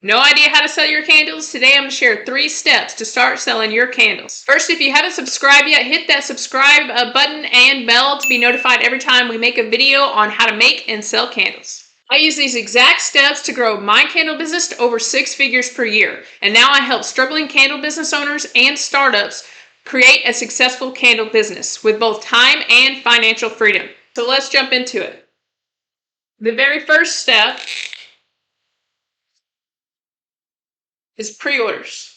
No idea how to sell your candles? Today I'm going to share 3 steps to start selling your candles. First, if you haven't subscribed yet, hit that subscribe button and bell to be notified every time we make a video on how to make and sell candles. I use these exact steps to grow my candle business to over 6 figures per year. And now I help struggling candle business owners and startups create a successful candle business with both time and financial freedom. So let's jump into it. The very first step is pre-orders.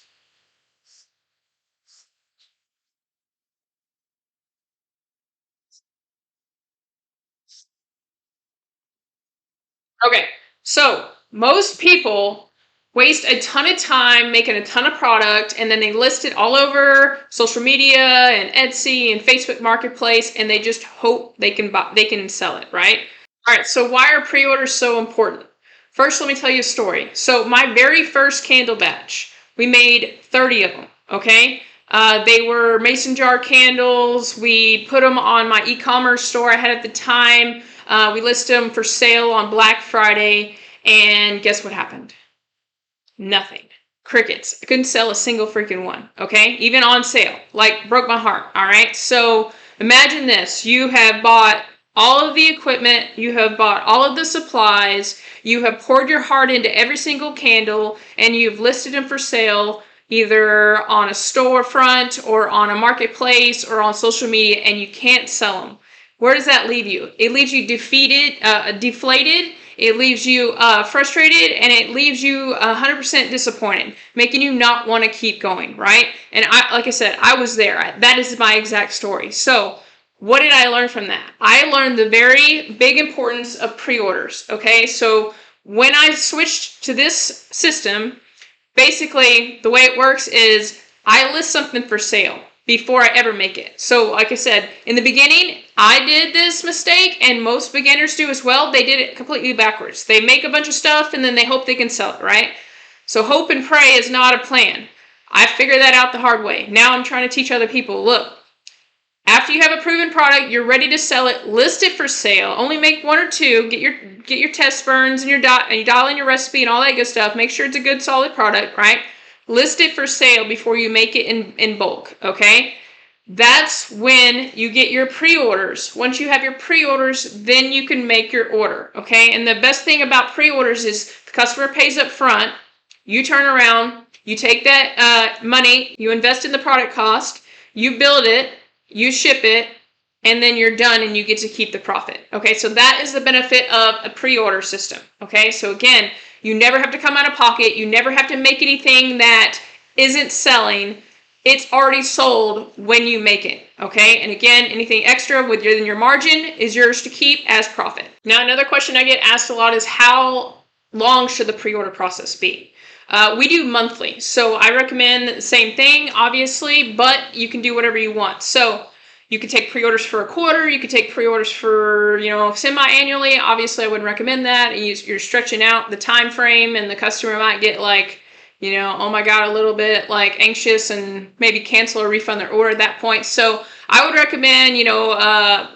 Okay, so most people waste a ton of time making a ton of product, and then they list it all over social media and Etsy and Facebook Marketplace, and they just hope they can sell it, right? All right, so why are pre-orders so important? First, let me tell you a story. So my very first candle batch, we made 30 of them, okay? They were mason jar candles. We put them on my e-commerce store I had at the time. We listed them for sale on Black Friday, and guess what happened? Nothing. Crickets. I couldn't sell a single freaking one, okay? Even on sale. Like, broke my heart, all right? So imagine this. You have bought all of the equipment, you have bought all of the supplies, you have poured your heart into every single candle, and you've listed them for sale either on a storefront or on a marketplace or on social media, and you can't sell them. Where does that leave you? It leaves you deflated, it leaves you frustrated, and it leaves you 100% disappointed, making you not want to keep going, right? And like I said, I was there. That is my exact story. So what did I learn from that? I learned the very big importance of pre-orders, okay? So when I switched to this system, basically the way it works is I list something for sale before I ever make it. So like I said, in the beginning, I did this mistake, and most beginners do as well. They did it completely backwards. They make a bunch of stuff and then they hope they can sell it, right? So hope and pray is not a plan. I figured that out the hard way. Now I'm trying to teach other people, look, after you have a proven product, you're ready to sell it, list it for sale. Only make 1 or 2, get your test burns and you dial in your recipe and all that good stuff. Make sure it's a good solid product, right? List it for sale before you make it in bulk, okay? That's when you get your pre-orders. Once you have your pre-orders, then you can make your order, okay? And the best thing about pre-orders is the customer pays up front, you turn around, you take that money, you invest in the product cost, you build it, you ship it, and then you're done and you get to keep the profit. Okay, so that is the benefit of a pre-order system. Okay, so again, you never have to come out of pocket. You never have to make anything that isn't selling. It's already sold when you make it. Okay, and again, anything extra within your margin is yours to keep as profit. Now, another question I get asked a lot is how long should the pre-order process be? We do monthly, so I recommend the same thing, obviously, but you can do whatever you want. So you could take pre-orders for a quarter, you could take pre-orders for, semi-annually. Obviously, I wouldn't recommend that. You're stretching out the time frame, and the customer might get like, oh my God, a little bit like anxious and maybe cancel or refund their order at that point. So I would recommend,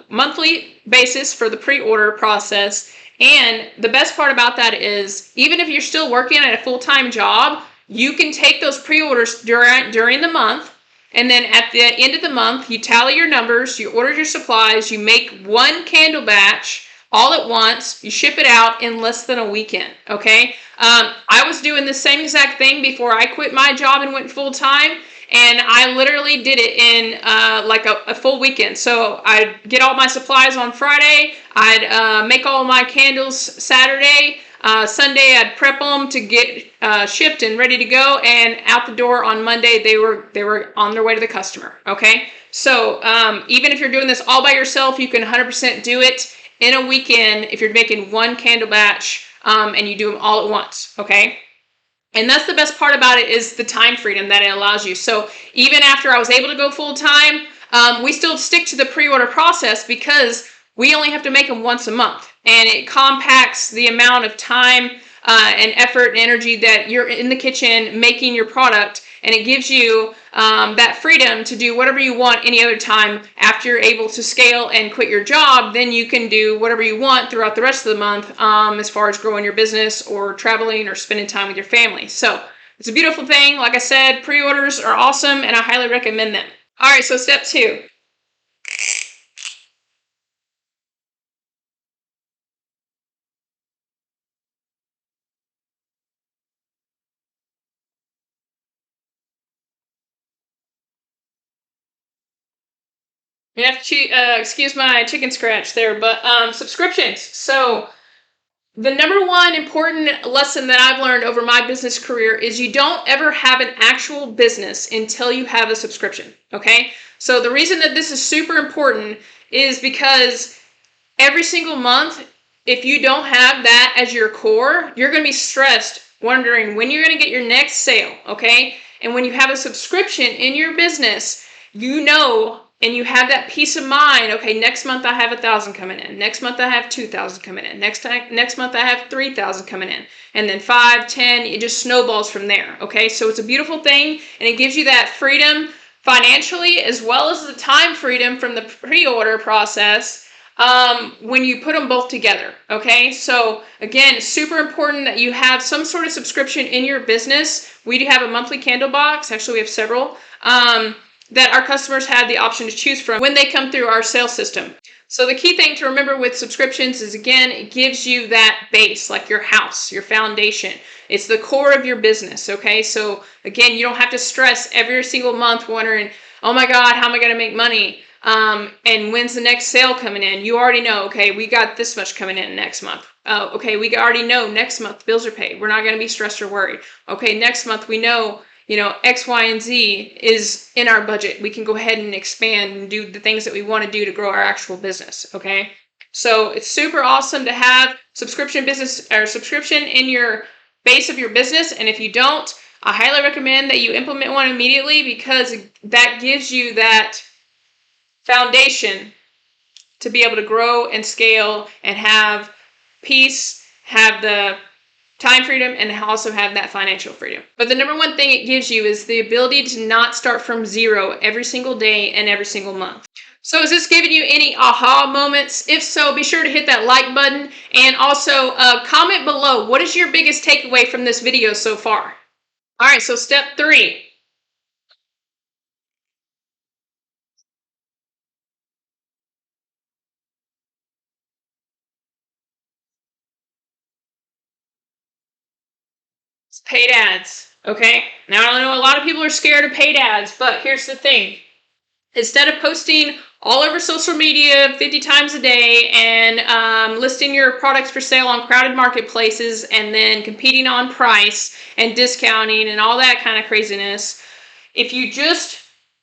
monthly basis for the pre-order process. And the best part about that is, even if you're still working at a full-time job, you can take those pre-orders during the month, and then at the end of the month, you tally your numbers, you order your supplies, you make 1 candle batch all at once, you ship it out in less than a weekend, okay? I was doing the same exact thing before I quit my job and went full-time, and I literally did it in like a full weekend. So I'd get all my supplies on Friday, I'd make all my candles Saturday, Sunday I'd prep them to get shipped and ready to go, and out the door on Monday they were on their way to the customer, okay? So even if you're doing this all by yourself, you can 100% do it in a weekend if you're making 1 candle batch and you do them all at once, okay? And that's the best part about it, is the time freedom that it allows you. So even after I was able to go full time, we still stick to the pre-order process because we only have to make them once a month, and it compacts the amount of time and effort and energy that you're in the kitchen making your product, and it gives you that freedom to do whatever you want any other time. After you're able to scale and quit your job, then you can do whatever you want throughout the rest of the month, as far as growing your business or traveling or spending time with your family. So it's a beautiful thing. Like I said, pre-orders are awesome and I highly recommend them. All right, so step 2. You have to excuse my chicken scratch there, but subscriptions. So the number one important lesson that I've learned over my business career is you don't ever have an actual business until you have a subscription. Okay, so the reason that this is super important is because every single month, if you don't have that as your core, you're going to be stressed, wondering when you're going to get your next sale. Okay, and when you have a subscription in your business, you know, and you have that peace of mind. Okay, next month I have 1,000 coming in. Next month I have 2,000 coming in. Next month I have 3,000 coming in, and then 5, 10. It just snowballs from there. Okay, so it's a beautiful thing, and it gives you that freedom financially as well as the time freedom from the pre-order process. When you put them both together. Okay, so again, super important that you have some sort of subscription in your business. We do have a monthly candle box. Actually, we have several. That our customers have the option to choose from when they come through our sales system. So the key thing to remember with subscriptions is, again, it gives you that base, like your house, your foundation. It's the core of your business, okay? So again, you don't have to stress every single month wondering, oh my God, how am I going to make money? And when's the next sale coming in? You already know, okay, we got this much coming in next month. Okay, we already know next month bills are paid. We're not going to be stressed or worried. Okay, next month we know, X, Y, and Z is in our budget. We can go ahead and expand and do the things that we want to do to grow our actual business. Okay. So it's super awesome to have subscription in your base of your business. And if you don't, I highly recommend that you implement one immediately, because that gives you that foundation to be able to grow and scale and have peace, have the time freedom, and also have that financial freedom. But the number one thing it gives you is the ability to not start from zero every single day and every single month. So is this giving you any aha moments? If so, be sure to hit that like button, and also comment below, what is your biggest takeaway from this video so far? All right, so step 3. It's paid ads. Okay, now I know a lot of people are scared of paid ads, but here's the thing. Instead of posting all over social media 50 times a day and listing your products for sale on crowded marketplaces and then competing on price and discounting and all that kind of craziness, if you just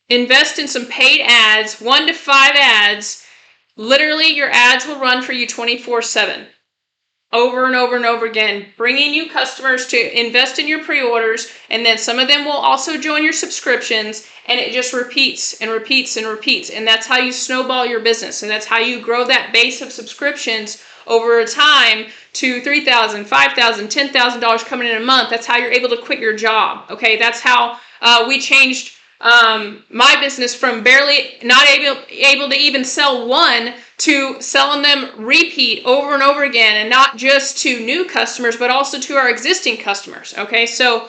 invest in some paid ads, 1 to 5 ads, literally your ads will run for you 24/7. Over and over and over again, bringing you customers to invest in your pre-orders, and then some of them will also join your subscriptions, and it just repeats and repeats and repeats. And that's how you snowball your business, and that's how you grow that base of subscriptions over a time to $3,000, $5,000, $10,000 coming in a month. That's how you're able to quit your job. Okay, that's how we changed my business from barely not able to even sell one to selling them repeat over and over again, and not just to new customers, but also to our existing customers. Okay, so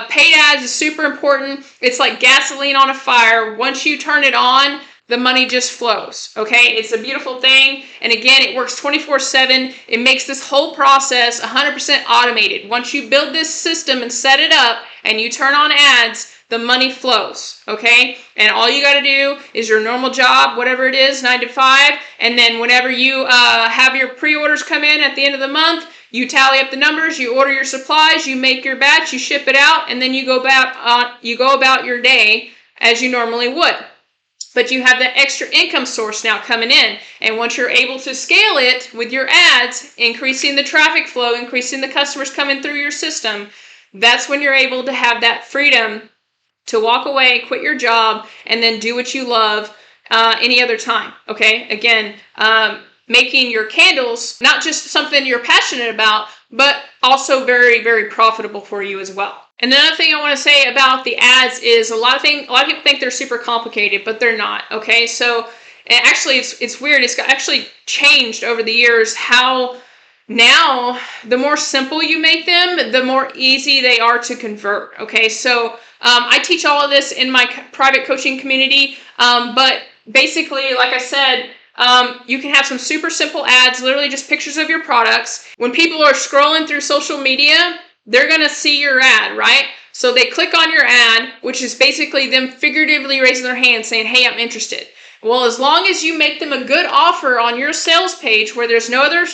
paid ads is super important. It's like gasoline on a fire. Once you turn it on, the money just flows. Okay, it's a beautiful thing. And again, it works 24/7. It makes this whole process 100% automated. Once you build this system and set it up and you turn on ads, the money flows, okay? And all you got to do is your normal job, whatever it is, 9 to 5, and then whenever you have your pre-orders come in at the end of the month, you tally up the numbers, you order your supplies, you make your batch, you ship it out, and then you go about your day as you normally would. But you have that extra income source now coming in. And once you're able to scale it with your ads, increasing the traffic flow, increasing the customers coming through your system, that's when you're able to have that freedom to walk away, quit your job, and then do what you love any other time. Okay, again, making your candles not just something you're passionate about, but also very, very profitable for you as well. And another thing I want to say about the ads is a lot of people think they're super complicated, but they're not. Okay, so actually it's weird. It's actually changed over the years how now the more simple you make them, the more easy they are to convert. Okay, so I teach all of this in my private coaching community, but basically, like I said, you can have some super simple ads, literally just pictures of your products. When people are scrolling through social media, they're going to see your ad, right? So they click on your ad, which is basically them figuratively raising their hand saying, hey, I'm interested. Well, as long as you make them a good offer on your sales page where there's no other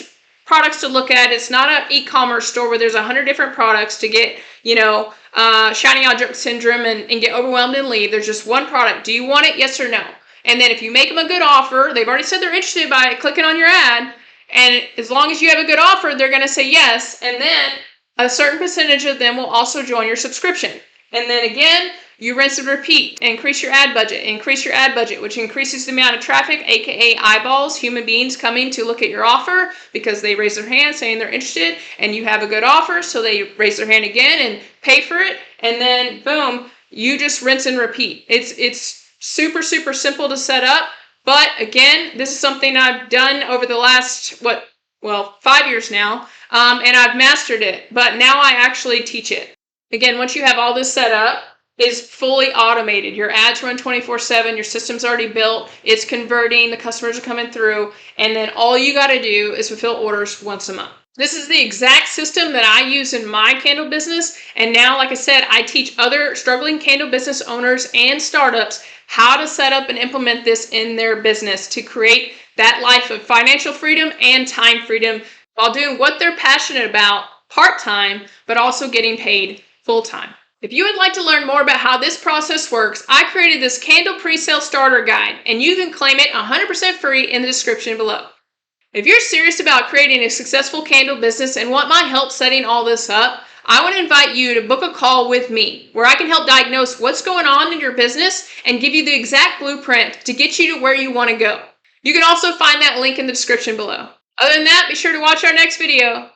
products to look at, it's not an e-commerce store where there's 100 different products to get, shiny object syndrome and get overwhelmed and leave. There's just one product. Do you want it? Yes or no? And then if you make them a good offer, they've already said they're interested by clicking on your ad, and as long as you have a good offer, they're going to say yes, and then a certain percentage of them will also join your subscription. And then again, you rinse and repeat. Increase your ad budget, which increases the amount of traffic, aka eyeballs, human beings coming to look at your offer because they raise their hand saying they're interested, and you have a good offer, so they raise their hand again and pay for it, and then boom, you just rinse and repeat. It's super, super simple to set up, but again, this is something I've done over the last, 5 years now, and I've mastered it, but now I actually teach it. Again, once you have all this set up, it's fully automated. Your ads run 24/7, your system's already built, it's converting, the customers are coming through, and then all you got to do is fulfill orders once a month. This is the exact system that I use in my candle business, and now, like I said, I teach other struggling candle business owners and startups how to set up and implement this in their business to create that life of financial freedom and time freedom while doing what they're passionate about part-time, but also getting paid full-time. If you would like to learn more about how this process works, I created this candle pre-sale starter guide, and you can claim it 100% free in the description below. If you're serious about creating a successful candle business and want my help setting all this up, I want to invite you to book a call with me where I can help diagnose what's going on in your business and give you the exact blueprint to get you to where you want to go. You can also find that link in the description below. Other than that, be sure to watch our next video.